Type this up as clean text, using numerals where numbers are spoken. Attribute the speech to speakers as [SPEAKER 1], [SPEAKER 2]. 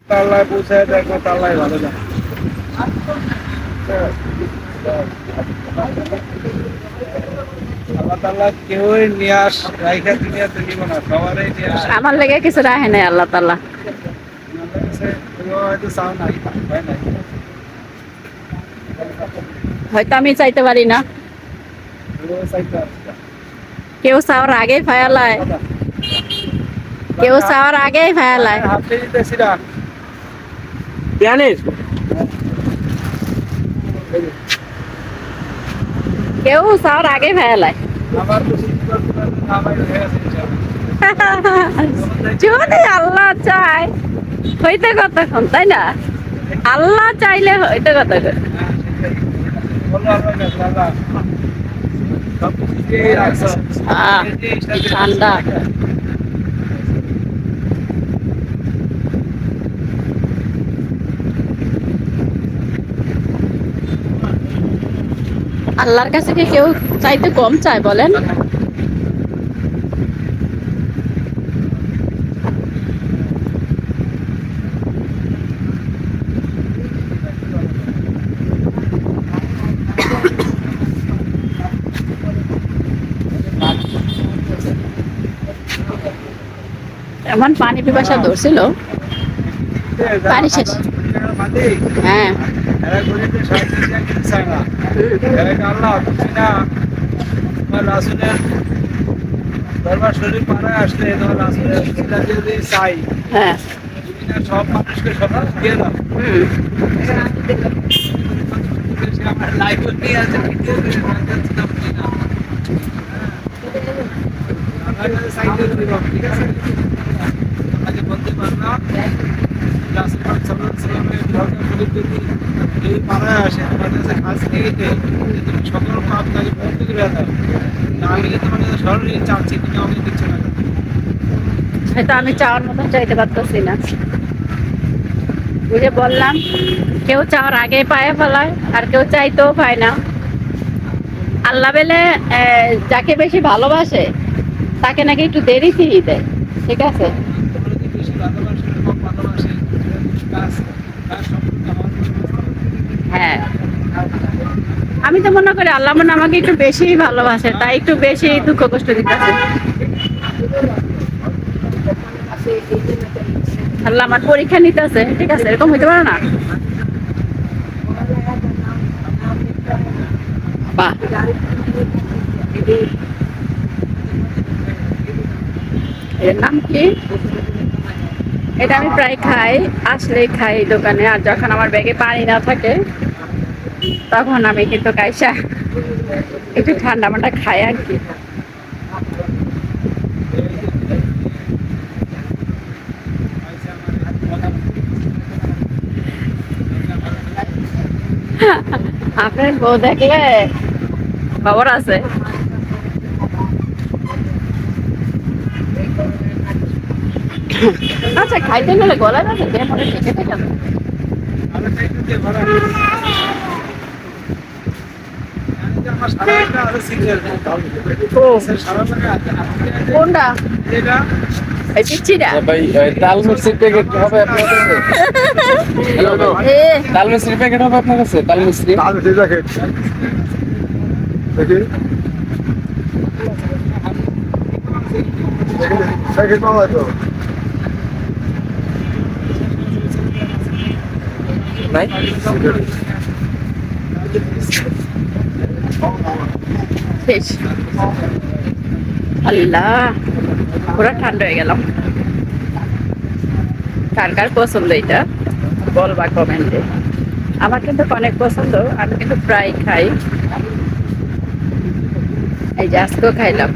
[SPEAKER 1] তাল্লায় পৌঁছায় দেখো তাল্লায় ভালো জানে। আল্লাহ তাআলা কেউই নিয়াস রাইখা দুনিয়াতে নিব না, সবারই নিয়াস।
[SPEAKER 2] আমার লেগে কিছু রাখে নাই আল্লাহ তাআলা।
[SPEAKER 1] হয়তো চাও নাই, হয় নাই।
[SPEAKER 2] হয়তো আমি চাইতে পারি না,
[SPEAKER 1] চাইতে আসছে।
[SPEAKER 2] কেউ চাওয়ার আগেই ফায়ালায়, কেউ চাওয়ার আগেই ফায়ালায়।
[SPEAKER 1] হাতে দিতেছি না।
[SPEAKER 3] জানিস
[SPEAKER 2] কেউ চাওয়ার আগেই ফায়ালায়।
[SPEAKER 1] আমার তো নামাই হয়ে আছে ইনশাআল্লাহ।
[SPEAKER 2] যদি আল্লাহ চায় হইতে কতক্ষণ, তাই না? আল্লাহ চাইলে হইতে কতক্ষণ। কি ঠান্ডা। আল্লাহর কাছে কি কেউ চাইতে কম চায় বলেন? এমন পানি পিপাসা ধরছিল, পানি শেষ। হ্যাঁ
[SPEAKER 1] দরবার শরীফ পাড়ায় আসলে তোমার রাসূলের যদি চাই,
[SPEAKER 2] হ্যাঁ
[SPEAKER 1] সব মানুষকে সকাল দিয়ে দাও। আমার লাইফ নিয়ে আছে, ভিডিও করে যাচ্ছিলাম না। আমাকে সাইকেল দিব, ঠিক আছে? আমাকে বলতে পারলাম রাসূল পাক সাল্লাল্লাহু আলাইহি ওয়াসাল্লামের দরবার শরীফ যদি পাড়ায় আসে, তোমার কাছে কাজ নিয়ে তুমি সকল পাপ তাকে বন্ধ করে দাও। না আমি তোমার কাছে সরাসরি চাচ্ছি, তুমি আমাকে দিচ্ছ না।
[SPEAKER 2] হয়তো আমি চাওয়ার মতন চাইতে পারতেছি না। বুঝে বললাম, কেউ চাওয়ার আগে পায়ে ফেলায়, আর কেউ চাইতেও পায় না। আল্লাহ বেলে যাকে বেশি ভালোবাসে তাকে নাকি একটু দেরি ফিরিয়ে দেয়, ঠিক আছে? হ্যাঁ, আমি তো মনে করি আল্লাহ মনে আমাকে একটু বেশি ভালোবাসে, তাই একটু বেশি দুঃখ কষ্ট দিতেছে। আল্লাহ আমার পরীক্ষা নিতেছে, ঠিক আছে? এরকম হইতে পারে না। বাহ, এর নাম কি? এটা আমি প্রায় খাই, আসলেই খাই দোকানে। আর যখন আমার ব্যাগে পানি না থাকে তখন আমি কিন্তু কাইসা একটু ঠান্ডা মান্ডা খাই আর কি। আপনার বউ দেখলে খবর আছে। আচ্ছা, খাইতে গেলে গলায় না দেহ মনে ঠেকে থাকে না। কোনটা? এই পিচ্ছিটা?
[SPEAKER 3] ভাই তাল মিষ্টির প্যাকেট হবে আপনার কাছে? তাল মিষ্টির প্যাকেট হবে আপনার কাছে? তাল মিষ্টি
[SPEAKER 1] প্যাকেট পাওয়া তো
[SPEAKER 3] নাই?
[SPEAKER 2] শেষ। আল্লাহ, পুরো ঠান্ডা হয়ে গেলাম। কার কার পছন্দ এটা বলবা কমেন্টে। আমার কিন্তু অনেক পছন্দ, আমি কিন্তু প্রায় খাই। এই যে আজকেও খাইলাম।